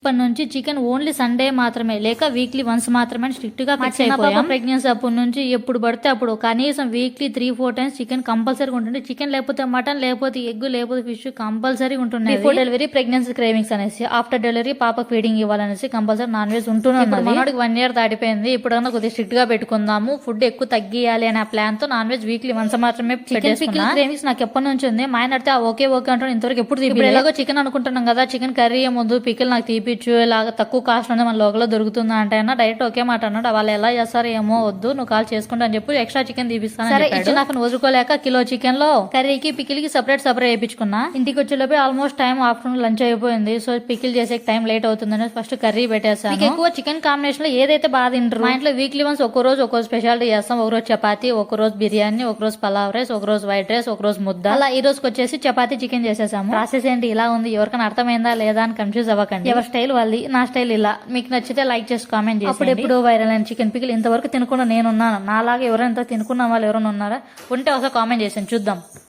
ఇప్పటి నుంచి chicken only Sunday మాత్రమే లేక వీక్లీ వన్స్ మాత్రమే స్ట్రిక్ట్ గా ఫిక్స్ అయిపోయాం. ప్రెగ్నెన్సీ అప్పటి నుంచి ఎప్పుడు పడితే అప్పుడు కనీసం వీక్లీ 3-4 టైమ్స్ చికెన్ కంపల్సరీ ఉంటుంది. చికెన్ లేకపోతే మటన్, లేకపోతే ఎగ్, లేకపోతే ఫిష్ కంపల్సరీ ఉంటుంది. బిఫోర్ డెలివరీ ప్రెగ్నెన్సీ క్రేవింగ్స్ అనేసి, ఆఫ్టర్ డెలివరీ పాప ఫీడింగ్ ఇవ్వాలనేసి కంపల్సరీ నాన్ వెజ్ ఉంటుంది. మనోడికి 1 year దాటిపోయింది. ఇప్పుడు కొద్దిగా స్ట్రిక్ట్ గా పెట్టుకుందాము, ఫుడ్ ఎక్కువ తగ్గియాలి అనే ప్లాన్ తో నాన్ వెజ్ వీక్లీ వన్స్ మాత్రమే పెట్టేసుకున్నా. క్రేవింగ్స్ నాకు ఎప్పటి నుంచి ఉంది. మా ఆయన అడితే ఓకే అంటాను, ఇంతవరకు ఎప్పుడు తీపి. ఎలాగో చికెన్ అనుకుంటున్నాం కదా, చికెన్ కర్రీ ముందు పికిల్ నాకు తీపి ఇలాగా తక్కువ కాస్ట్ ఉంది మన లోకల్లో దొరుకుతుందా అంటే అన్న డైరెక్ట్ ఒకే మాట అన్నాడు. వాళ్ళు ఎలా చేస్తారో ఏమో, వద్దు నువ్వు కాల్ చేసుకుంటా అని చెప్పి ఎక్స్ట్రా చికెన్ తీపిస్తాను. సరే ఇచ్చి నాకు వదులుకోలేక కిలో చికెన్ లో కర్రీకి పికిల్ కి సెపరేట్ వేయించుకున్నా. ఇంటికి వచ్చేలోపే ఆల్మోస్ట్ టైం ఆఫ్టర్నూన్ లంచ్ అయిపోయింది. సో పికిల్ చేసే టైం లేట్ అవుతుందని ఫస్ట్ కర్రీ పెట్టేసాను. ఎక్కువ చికెన్ కాంబినేషన్ లో ఏదైతే బాగా తింటారు. మా ఇంట్లో వీక్లీ వన్స్ ఒక రోజు స్పెషాలిటీ చేస్తాం. ఒక రోజు చపాతి, ఒక రోజు బిర్యానీ, ఒక రోజు పలావ్ రైస్, ఒక రోజు వైట్ రైస్, ఒక రోజు ముద్ద. అలా ఈ రోజుకి వచ్చేసి చపాతి చికెన్ చేసేసాము. ప్రాసెస్ ఏంటి ఇలా ఉంది, ఎవరికైనా అర్థమైందా లేదా అని కన్ఫ్యూజ్ అవ్వకండి. ఎవరి స్టైల్ వాళ్ళది, నా స్టైల్ ఇలా. మీకు నచ్చితే లైక్ చేసి కామెంట్ చేసి. అప్పుడెప్పుడు వైరల్ అయిన చికెన్ పికిల్ ఇంతవరకు తినకుండా నేనున్నాను. నాలాగా ఎవరైనా తినుకున్న వాళ్ళు ఎవరైనా ఉన్నారా ఉంటే ఒకసారి కామెంట్ చేసాను చూద్దాం.